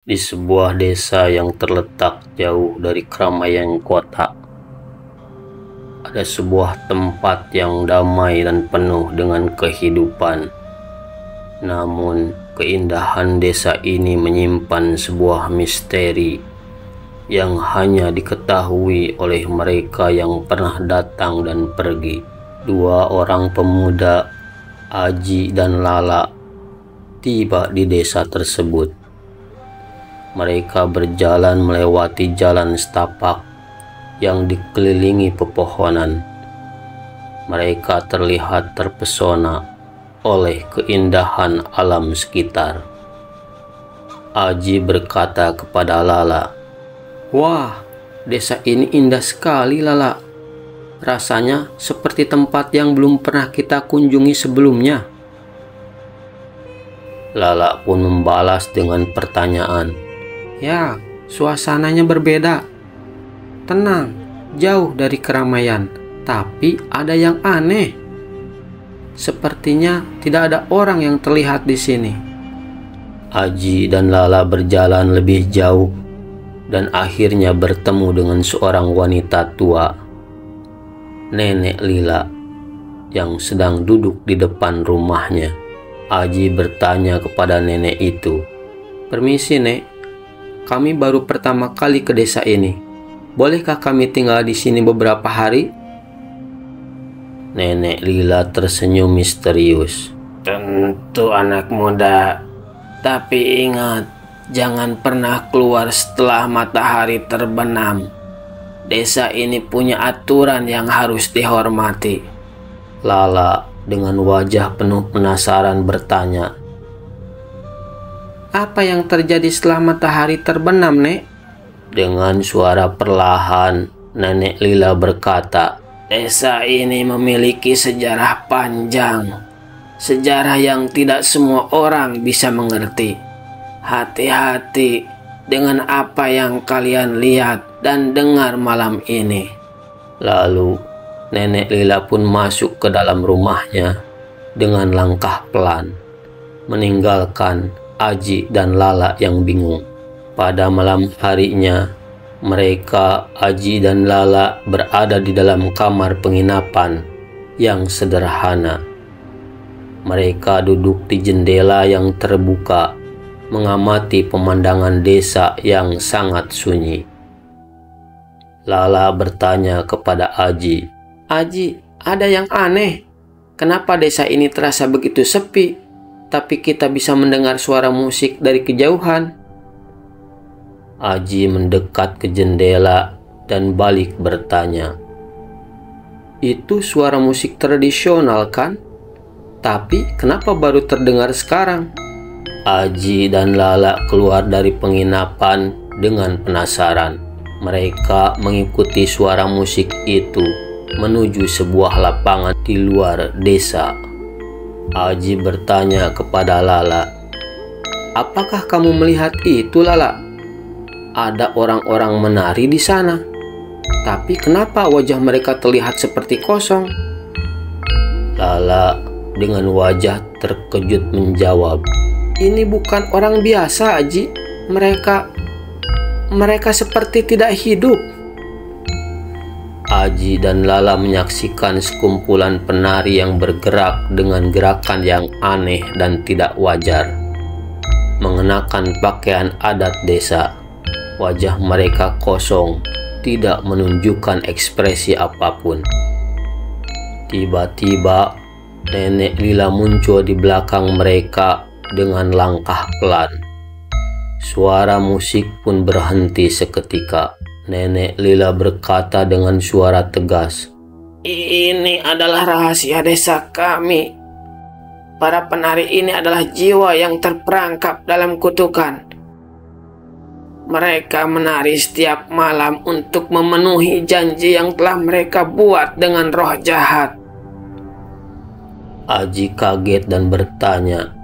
Di sebuah desa yang terletak jauh dari keramaian kota, ada sebuah tempat yang damai dan penuh dengan kehidupan. Namun, keindahan desa ini menyimpan sebuah misteri yang hanya diketahui oleh mereka yang pernah datang dan pergi. Dua orang pemuda, Aji dan Lala, tiba di desa tersebut. Mereka berjalan melewati jalan setapak yang dikelilingi pepohonan. Mereka terlihat terpesona oleh keindahan alam sekitar. Aji berkata kepada Lala, "Wah, desa ini indah sekali, Lala. Rasanya seperti tempat yang belum pernah kita kunjungi sebelumnya." Lala pun membalas dengan pertanyaan, "Ya, suasananya berbeda. Tenang, jauh dari keramaian, tapi ada yang aneh. Sepertinya tidak ada orang yang terlihat di sini." Aji dan Lala berjalan lebih jauh dan akhirnya bertemu dengan seorang wanita tua, Nenek Lila, yang sedang duduk di depan rumahnya. Aji bertanya kepada nenek itu, "Permisi, Nek. Kami baru pertama kali ke desa ini. Bolehkah kami tinggal di sini beberapa hari?" Nenek Lila tersenyum misterius. "Tentu, anak muda. Tapi ingat, jangan pernah keluar setelah matahari terbenam. Desa ini punya aturan yang harus dihormati." Lala dengan wajah penuh penasaran bertanya, "Apa yang terjadi setelah matahari terbenam, Nek?" Dengan suara perlahan, Nenek Lila berkata, "Desa ini memiliki sejarah panjang. Sejarah yang tidak semua orang bisa mengerti. Hati-hati dengan apa yang kalian lihat dan dengar malam ini." Lalu, Nenek Lila pun masuk ke dalam rumahnya dengan langkah pelan, meninggalkan Aji dan Lala yang bingung. Pada malam harinya, mereka, Aji dan Lala, berada di dalam kamar penginapan yang sederhana. Mereka duduk di jendela yang terbuka, mengamati pemandangan desa yang sangat sunyi. Lala bertanya kepada Aji, "Aji, ada yang aneh. Kenapa desa ini terasa begitu sepi, tapi kita bisa mendengar suara musik dari kejauhan?" Aji mendekat ke jendela dan balik bertanya, "Itu suara musik tradisional kan? Tapi kenapa baru terdengar sekarang?" Aji dan Lala keluar dari penginapan dengan penasaran. Mereka mengikuti suara musik itu menuju sebuah lapangan di luar desa. Aji bertanya kepada Lala, "Apakah kamu melihat itu, Lala? Ada orang-orang menari di sana. Tapi kenapa wajah mereka terlihat seperti kosong?" Lala dengan wajah terkejut menjawab, "Ini bukan orang biasa, Aji. Mereka seperti tidak hidup." Aji dan Lala menyaksikan sekumpulan penari yang bergerak dengan gerakan yang aneh dan tidak wajar. Mengenakan pakaian adat desa, wajah mereka kosong, tidak menunjukkan ekspresi apapun. Tiba-tiba, Nenek Lila muncul di belakang mereka dengan langkah pelan. Suara musik pun berhenti seketika. Nenek Lila berkata dengan suara tegas, "Ini adalah rahasia desa kami. Para penari ini adalah jiwa yang terperangkap dalam kutukan. Mereka menari setiap malam untuk memenuhi janji yang telah mereka buat dengan roh jahat." Aji kaget dan bertanya,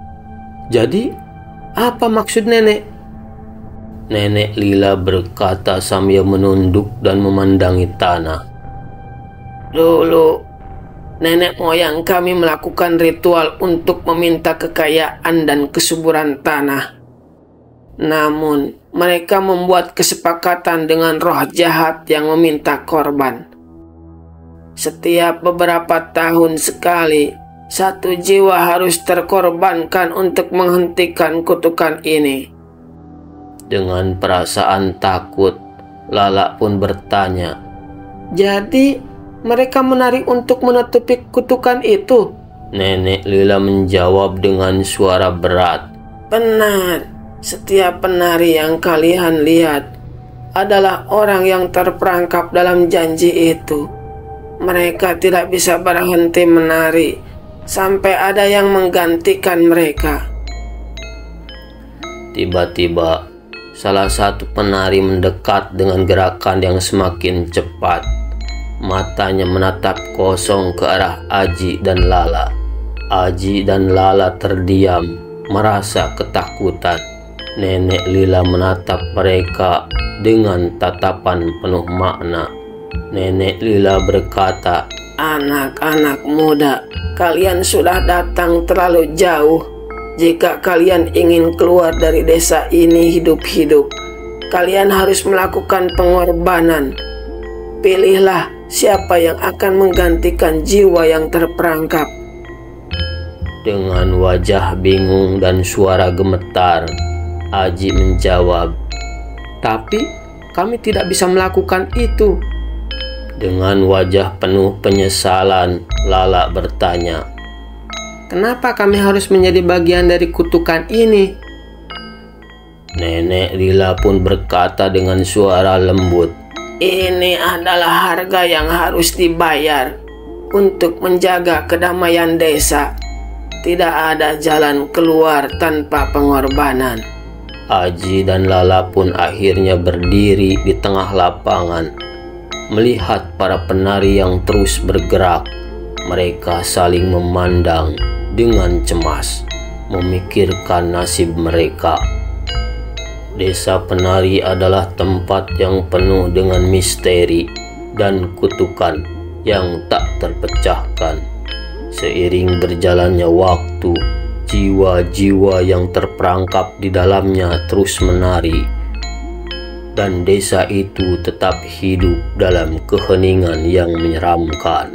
"Jadi, apa maksud nenek?" Nenek Lila berkata sambil menunduk dan memandangi tanah, "Dulu, nenek moyang kami melakukan ritual untuk meminta kekayaan dan kesuburan tanah. Namun, mereka membuat kesepakatan dengan roh jahat yang meminta korban. Setiap beberapa tahun sekali, satu jiwa harus terkorbankan untuk menghentikan kutukan ini. Dengan perasaan takut, Lala pun bertanya, "Jadi, mereka menari untuk menutupi kutukan itu?" Nenek Lila menjawab dengan suara berat, "Benar. Setiap penari yang kalian lihat adalah orang yang terperangkap dalam janji itu. Mereka tidak bisa berhenti menari sampai ada yang menggantikan mereka." Tiba-tiba, salah satu penari mendekat dengan gerakan yang semakin cepat. Matanya menatap kosong ke arah Aji dan Lala. Aji dan Lala terdiam, merasa ketakutan. Nenek Lila menatap mereka dengan tatapan penuh makna. Nenek Lila berkata, "Anak-anak muda, kalian sudah datang terlalu jauh. Jika kalian ingin keluar dari desa ini hidup-hidup, kalian harus melakukan pengorbanan. Pilihlah siapa yang akan menggantikan jiwa yang terperangkap." Dengan wajah bingung dan suara gemetar, Aji menjawab, "Tapi kami tidak bisa melakukan itu." Dengan wajah penuh penyesalan, Lala bertanya, "Kenapa kami harus menjadi bagian dari kutukan ini?" Nenek Lila pun berkata dengan suara lembut, "Ini adalah harga yang harus dibayar untuk menjaga kedamaian desa. Tidak ada jalan keluar tanpa pengorbanan." Aji dan Lala pun akhirnya berdiri di tengah lapangan, melihat para penari yang terus bergerak. Mereka saling memandang dengan cemas, memikirkan nasib mereka. Desa penari adalah tempat yang penuh dengan misteri dan kutukan yang tak terpecahkan. Seiring berjalannya waktu, jiwa-jiwa yang terperangkap di dalamnya terus menari, dan desa itu tetap hidup dalam keheningan yang menyeramkan.